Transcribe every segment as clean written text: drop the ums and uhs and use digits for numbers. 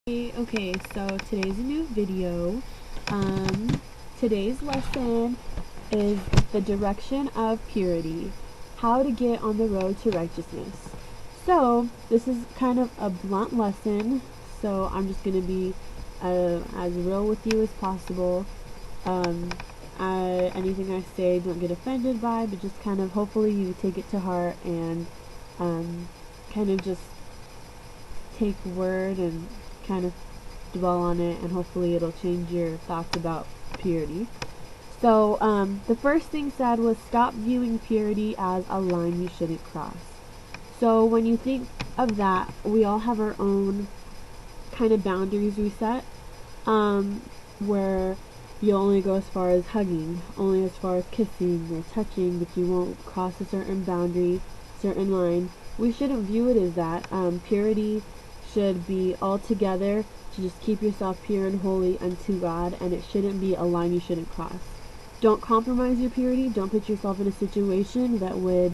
Okay, so today's a new video. Today's lesson is the direction of purity, how to get on the road to righteousness. So this is kind of a blunt lesson, so I'm just going to be as real with you as possible. Anything I say, don't get offended by, but just kind of hopefully you take it to heart and kind of just take word and kind of dwell on it, and hopefully it'll change your thoughts about purity. So the first thing said was stop viewing purity as a line you shouldn't cross. So when you think of that, we all have our own kind of boundaries we set, where you only go as far as hugging, only as far as kissing or touching, but you won't cross a certain boundary, certain line. We shouldn't view it as that. Purity should be all together to just keep yourself pure and holy unto God, and it shouldn't be a line you shouldn't cross. Don't compromise your purity. Don't put yourself in a situation that would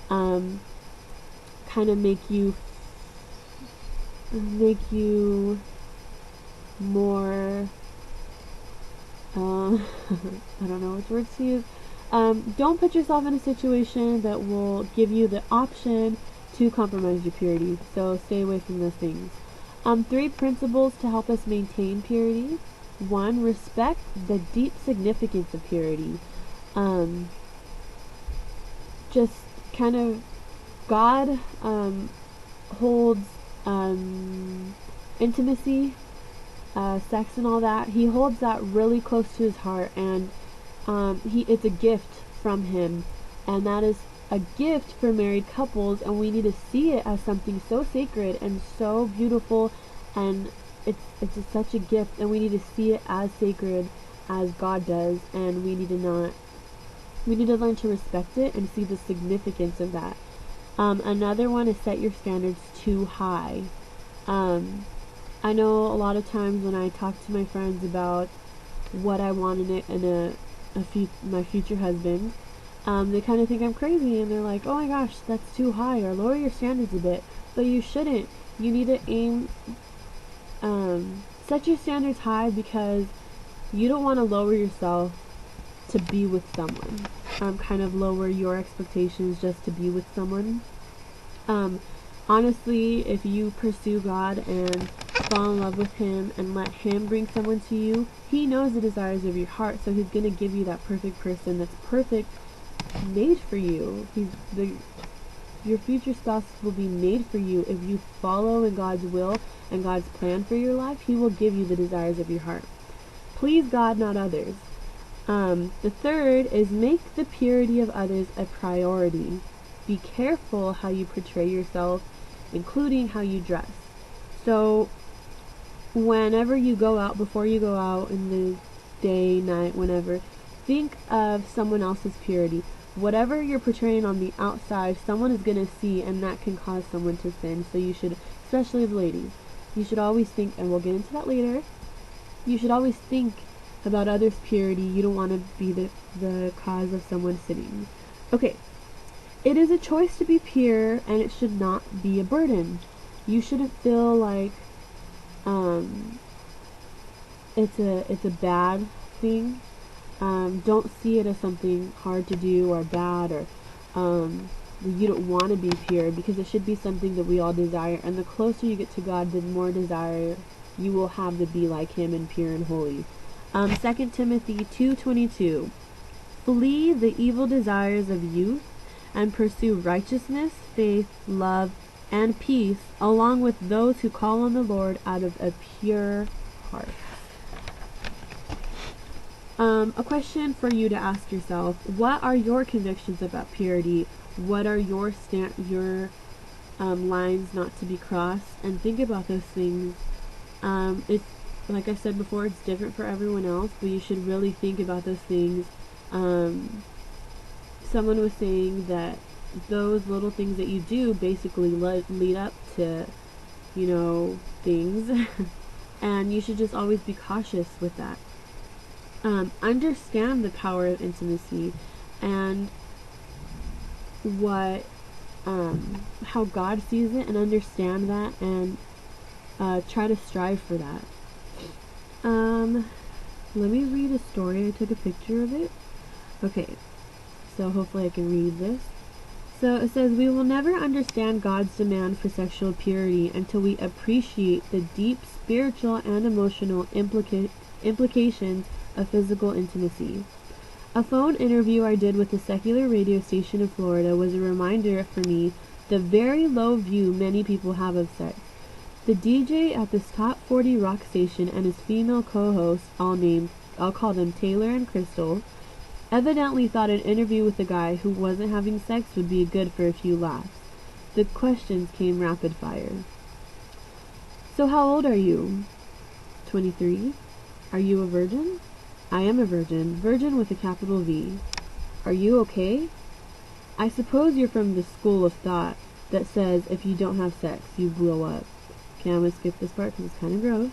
kind of make you more I don't know which words to use. Don't put yourself in a situation that will give you the option to compromise your purity. So stay away from those things. 3 principles to help us maintain purity. 1, respect the deep significance of purity. Just kind of God holds intimacy, sex and all that. He holds that really close to his heart, and it's a gift from him, and that is a gift for married couples, and we need to see it as something so sacred and so beautiful, and it's such a gift, and we need to see it as sacred as God does, and we need to learn to respect it and see the significance of that. Another one is set your standards too high. I know a lot of times when I talk to my friends about what I want in my future husband, they kind of think I'm crazy, and they're like, oh my gosh, that's too high, or lower your standards a bit. But you shouldn't. You need to set your standards high, because you don't want to lower yourself to be with someone. Kind of lower your expectations just to be with someone. Honestly, if you pursue God and fall in love with Him and let Him bring someone to you, He knows the desires of your heart, so He's going to give you that perfect person that's perfect, made for you. Your future spouse will be made for you if you follow in God's will and God's plan for your life. He will give you the desires of your heart. Please God, not others. The third is make the purity of others a priority. Be careful how you portray yourself, including how you dress. So whenever you go out, before you go out in the day, night, whenever, think of someone else's purity. Whatever you're portraying on the outside, someone is going to see, and that can cause someone to sin. So you should, especially the ladies, you should always think, and we'll get into that later, you should always think about others' purity. You don't want to be the cause of someone sinning. Okay. It is a choice to be pure, and it should not be a burden. You shouldn't feel like it's a bad thing. Don't see it as something hard to do or bad, or you don't want to be pure, because it should be something that we all desire. And the closer you get to God, the more desire you will have to be like Him and pure and holy. 2 Timothy 2:22. Flee the evil desires of youth and pursue righteousness, faith, love, and peace, along with those who call on the Lord out of a pure heart. A question for you to ask yourself: what are your convictions about purity? What are your lines not to be crossed? And think about those things. It's like I said before, it's different for everyone else, but you should really think about those things. Someone was saying that those little things that you do basically lead up to, things. And you should just always be cautious with that. Understand the power of intimacy and how God sees it, and understand that, and try to strive for that. Let me read a story. I took a picture of it. Okay, so hopefully I can read this. So it says, we will never understand God's demand for sexual purity until we appreciate the deep spiritual and emotional implications of physical intimacy. A phone interview I did with a secular radio station in Florida was a reminder for me the very low view many people have of sex. The DJ at this top 40 rock station and his female co-hosts, I'll call them Taylor and Crystal, evidently thought an interview with a guy who wasn't having sex would be good for a few laughs. The questions came rapid fire. So how old are you? 23. Are you a virgin? I am a virgin. Virgin with a capital V. Are you okay? I suppose you're from the school of thought that says if you don't have sex, you blow up. Okay, I'm gonna skip this part because it's kind of gross.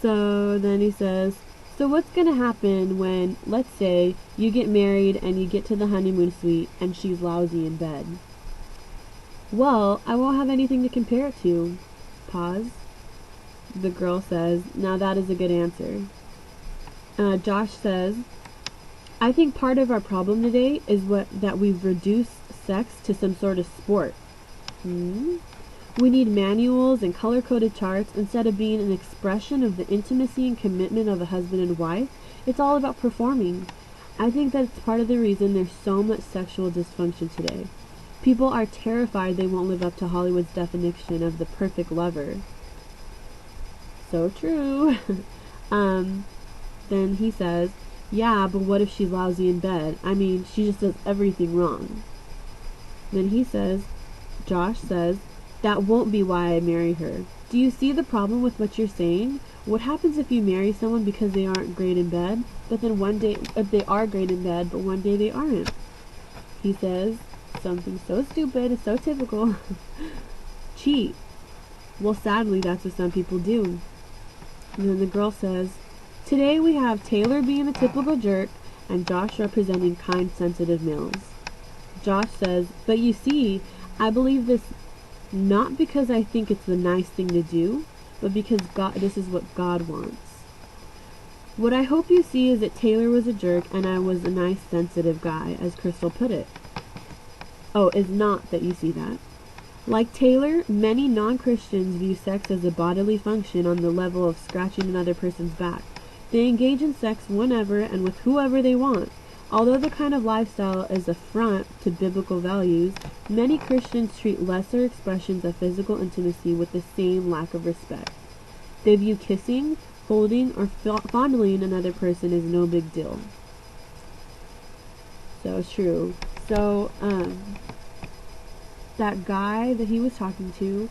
So then he says, so what's gonna happen when, let's say, you get married and you get to the honeymoon suite and she's lousy in bed? Well, I won't have anything to compare it to. Pause. The girl says, now that is a good answer. Josh says, I think part of our problem today is that we've reduced sex to some sort of sport. We need manuals and color-coded charts instead of being an expression of the intimacy and commitment of a husband and wife. It's all about performing. I think that's part of the reason there's so much sexual dysfunction today. People are terrified they won't live up to Hollywood's definition of the perfect lover. So true. Then he says, yeah, but what if she's lousy in bed? I mean, she just does everything wrong. Then Josh says, that won't be why I marry her. Do you see the problem with what you're saying? What happens if you marry someone because they aren't great in bed, but then one day, if they are great in bed, but one day they aren't? He says, something so stupid, is so typical. Cheat. Well, sadly, that's what some people do. And then the girl says, today we have Taylor being a typical jerk and Josh representing kind, sensitive males. Josh says, but you see, I believe this not because I think it's the nice thing to do, but because this is what God wants. What I hope you see is that Taylor was a jerk and I was a nice, sensitive guy, as Crystal put it. Oh, it's not that you see that. Like Taylor, many non-Christians view sex as a bodily function on the level of scratching another person's back. They engage in sex whenever and with whoever they want. Although the kind of lifestyle is affront to biblical values, many Christians treat lesser expressions of physical intimacy with the same lack of respect. They view kissing, holding, or fondling another person as no big deal. So true. So, that guy that he was talking to,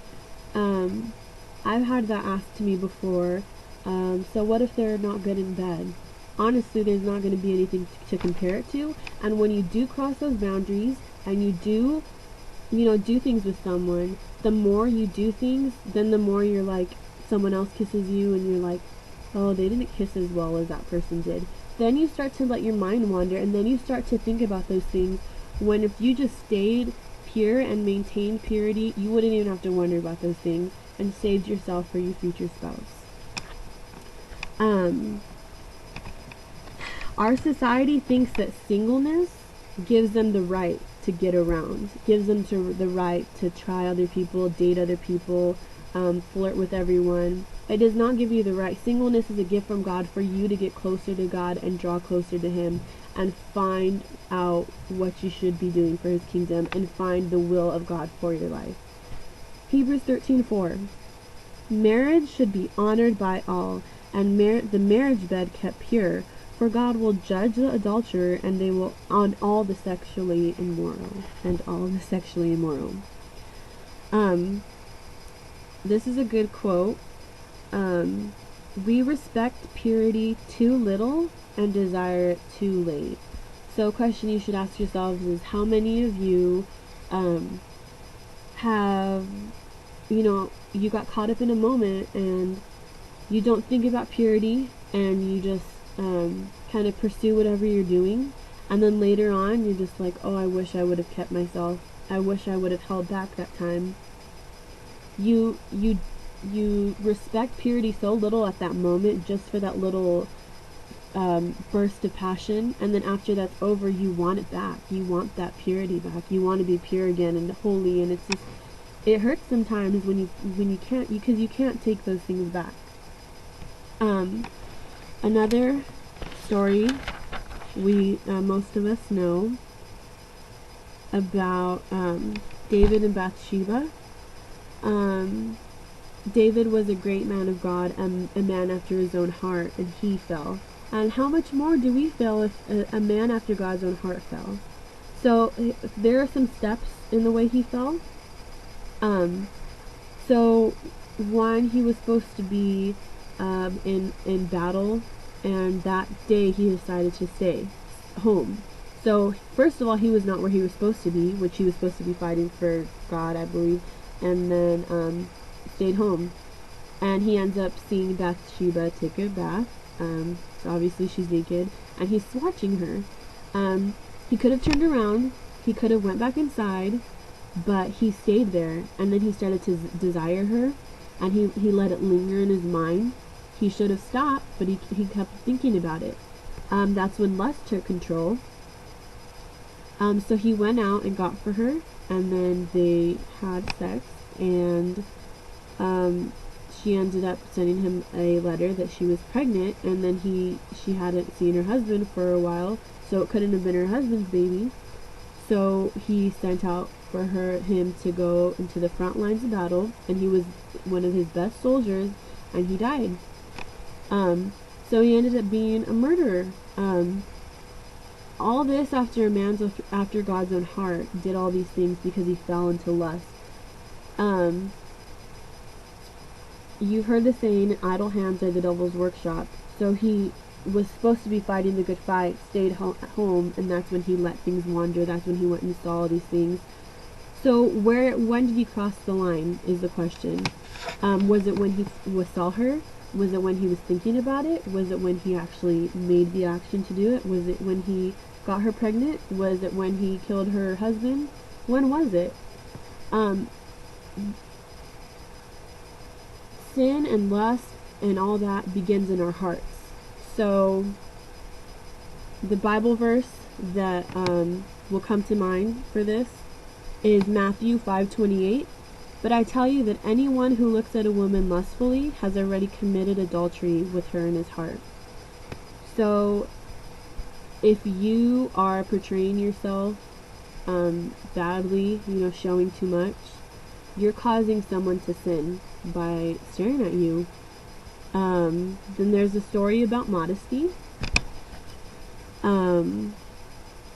I've had that asked to me before. So what if they're not good in bed? Honestly, there's not going to be anything to compare it to. And when you do cross those boundaries and you do, do things with someone, the more you do things, then the more you're like, someone else kisses you and you're like, oh, they didn't kiss as well as that person did. Then you start to let your mind wander, and then you start to think about those things, when if you just stayed pure and maintained purity, you wouldn't even have to wonder about those things and saved yourself for your future spouse. Our society thinks that singleness gives them the right to get around, gives them the right to try other people, date other people, flirt with everyone. It does not give you the right. Singleness is a gift from God for you to get closer to God and draw closer to Him and find out what you should be doing for His kingdom and find the will of God for your life. Hebrews 13:4. Marriage should be honored by all, and the marriage bed kept pure, for God will judge the adulterer, and they will on all the sexually immoral. This is a good quote. We respect purity too little and desire it too late. So a question you should ask yourselves is, how many of you have, you got caught up in a moment and you don't think about purity and you just kind of pursue whatever you're doing, and then later on you're just like, oh, I wish I would have kept myself. I wish I would have held back that time. you respect purity so little at that moment, just for that little burst of passion, and then after that's over, you want it back. You want that purity back. You want to be pure again and holy, and it's just, it hurts sometimes when you can't, because you can't take those things back. Another story we most of us know about David and Bathsheba. David was a great man of God, a man after his own heart, and he fell. And how much more do we fail if a man after God's own heart fell? So there are some steps in the way he fell. So one, he was supposed to be in battle, and that day he decided to stay home. So first of all, he was not where he was supposed to be, which he was supposed to be fighting for God, I believe, and then stayed home. And he ends up seeing Bathsheba take a bath. So obviously she's naked, and he's watching her. He could have turned around, he could have went back inside, but he stayed there, and then he started to desire her, and he let it linger in his mind. He should have stopped, but he kept thinking about it. That's when lust took control. So he went out and got for her, and then they had sex, and she ended up sending him a letter that she was pregnant, and then she hadn't seen her husband for a while, so it couldn't have been her husband's baby. So he sent out for him to go into the front lines of battle, and he was one of his best soldiers, and he died. So he ended up being a murderer. All this after a man's after God's own heart did all these things because he fell into lust. You've heard the saying, idle hands are the devil's workshop. So he was supposed to be fighting the good fight, stayed at home, and that's when he let things wander. That's when he went and saw all these things. So when did he cross the line is the question. Was it when he saw her? Was it when he was thinking about it? Was it when he actually made the action to do it? Was it when he got her pregnant? Was it when he killed her husband? When was it? Sin and lust and all that begins in our hearts. So the Bible verse that will come to mind for this is Matthew 5:28. But I tell you that anyone who looks at a woman lustfully has already committed adultery with her in his heart. So if you are portraying yourself badly, showing too much, you're causing someone to sin by staring at you. Then there's a story about modesty. And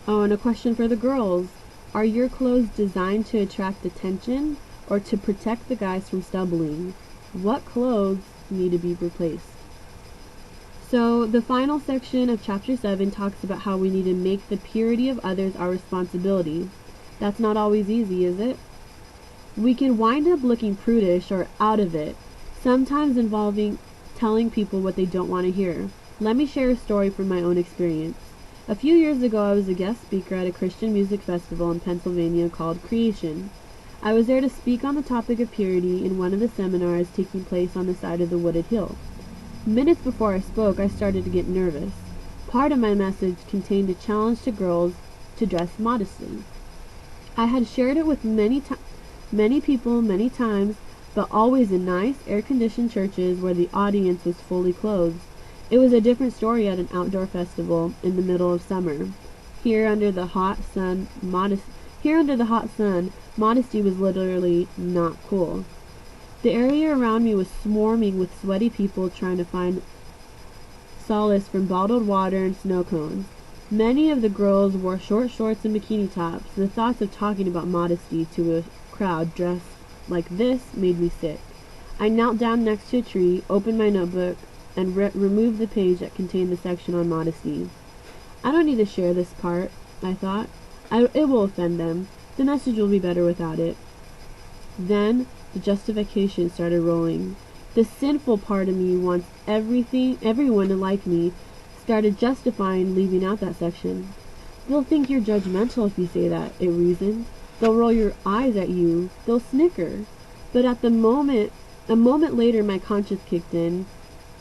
a question for the girls. Are your clothes designed to attract attention or to protect the guys from stumbling? What clothes need to be replaced? So the final section of chapter 7 talks about how we need to make the purity of others our responsibility. That's not always easy, is it? We can wind up looking prudish or out of it, sometimes involving telling people what they don't want to hear. Let me share a story from my own experience. A few years ago, I was a guest speaker at a Christian music festival in Pennsylvania called Creation. I was there to speak on the topic of purity in one of the seminars taking place on the side of the wooded hill. Minutes before I spoke, I started to get nervous. Part of my message contained a challenge to girls to dress modestly. I had shared it with many people many times, but always in nice, air-conditioned churches where the audience was fully clothed. It was a different story at an outdoor festival in the middle of summer. Here under the hot sun, modesty was literally not cool. The area around me was swarming with sweaty people trying to find solace from bottled water and snow cones. Many of the girls wore short shorts and bikini tops. The thoughts of talking about modesty to a crowd dressed like this made me sick. I knelt down next to a tree, opened my notebook, and removed the page that contained the section on modesty. I don't need to share this part, I thought. It will offend them. The message will be better without it. Then the justification started rolling. The sinful part of me wants everyone to like me, started justifying leaving out that section. They'll think you're judgmental if you say that, it reasoned. They'll roll your eyes at you. They'll snicker. But at a moment later, my conscience kicked in.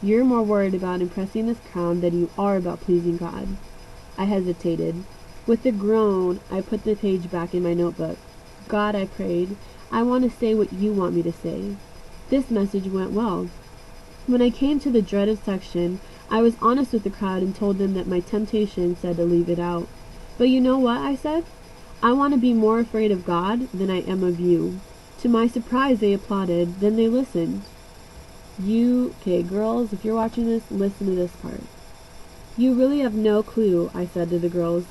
You're more worried about impressing this crowd than you are about pleasing God. I hesitated. With a groan, I put the page back in my notebook. God, I prayed, I want to say what you want me to say. This message went well. When I came to the dreaded section, I was honest with the crowd and told them that my temptation said to leave it out. But you know what, I said? I want to be more afraid of God than I am of you. To my surprise, they applauded. Then they listened. Okay, girls, if you're watching this, listen to this part. You really have no clue, I said to the girls.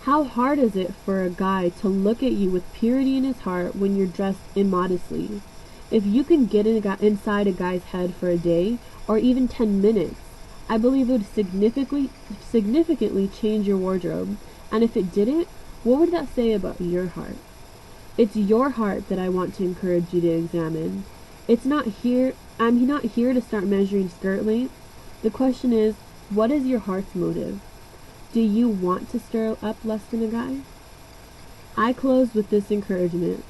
How hard is it for a guy to look at you with purity in his heart when you're dressed immodestly? If you can get inside a guy's head for a day, or even 10 minutes, I believe it would significantly change your wardrobe. And if it didn't, what would that say about your heart? It's your heart that I want to encourage you to examine. I'm not here to start measuring skirt length. The question is, what is your heart's motive? Do you want to stir up lust in a guy? I close with this encouragement.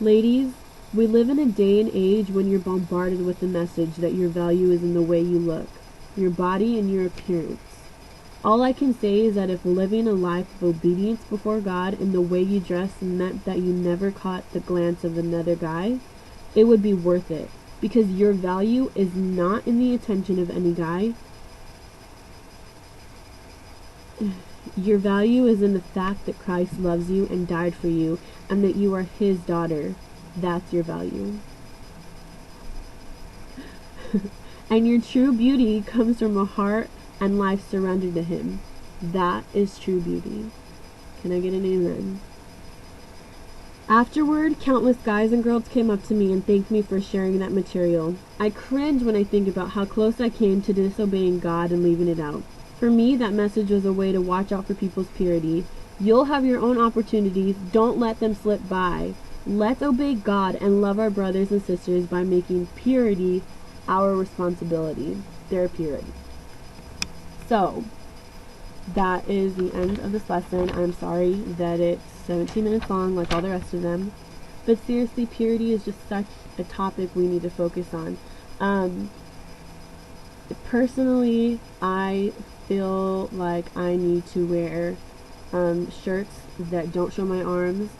Ladies, we live in a day and age when you're bombarded with the message that your value is in the way you look, your body, and your appearance. All I can say is that if living a life of obedience before God and the way you dress meant that you never caught the glance of another guy, it would be worth it, because your value is not in the attention of any guy. Your value is in the fact that Christ loves you and died for you, and that you are his daughter. That's your value. And your true beauty comes from a heart and life surrendered to him. That is true beauty. Can I get an amen? Afterward, countless guys and girls came up to me and thanked me for sharing that material. I cringe when I think about how close I came to disobeying God and leaving it out. For me, that message was a way to watch out for people's purity. You'll have your own opportunities. Don't let them slip by. Let's obey God and love our brothers and sisters by making purity our responsibility. Their purity. So, that is the end of this lesson. I'm sorry that it's 17 minutes long like all the rest of them. But seriously, purity is just such a topic we need to focus on. Personally, I feel like I need to wear shirts that don't show my arms,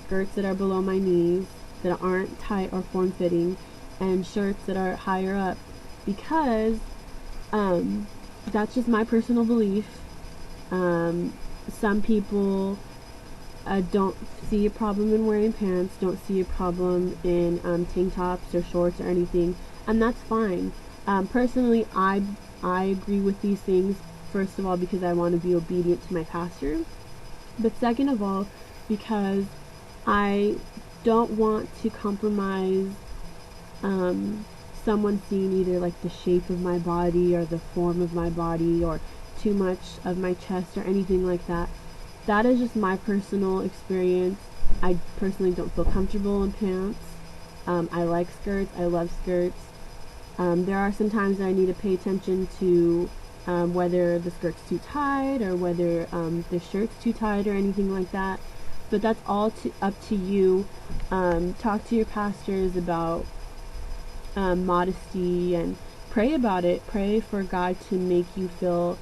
skirts that are below my knees, that aren't tight or form-fitting, and shirts that are higher up, because that's just my personal belief. Some people don't see a problem in wearing pants, don't see a problem in tank tops or shorts or anything, and that's fine. Personally, I agree with these things, first of all, because I want to be obedient to my pastor, but second of all, because I don't want to compromise someone seeing either like the shape of my body or the form of my body or too much of my chest or anything like that. That is just my personal experience. I personally don't feel comfortable in pants. I like skirts. I love skirts. There are some times that I need to pay attention to whether the skirt's too tight or whether the shirt's too tight or anything like that. But that's all up to you. Talk to your pastors about modesty and pray about it. Pray for God to make you feel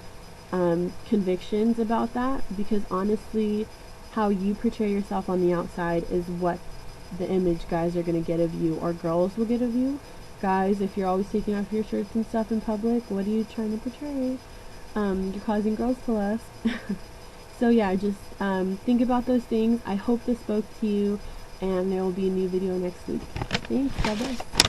convictions about that, because honestly, how you portray yourself on the outside is what the image guys are going to get of you, or girls will get of you. Guys, if you're always taking off your shirts and stuff in public, what are you trying to portray? You're causing girls to lust. So yeah, just think about those things. I hope this spoke to you, and there will be a new video next week. Thanks, bye-bye.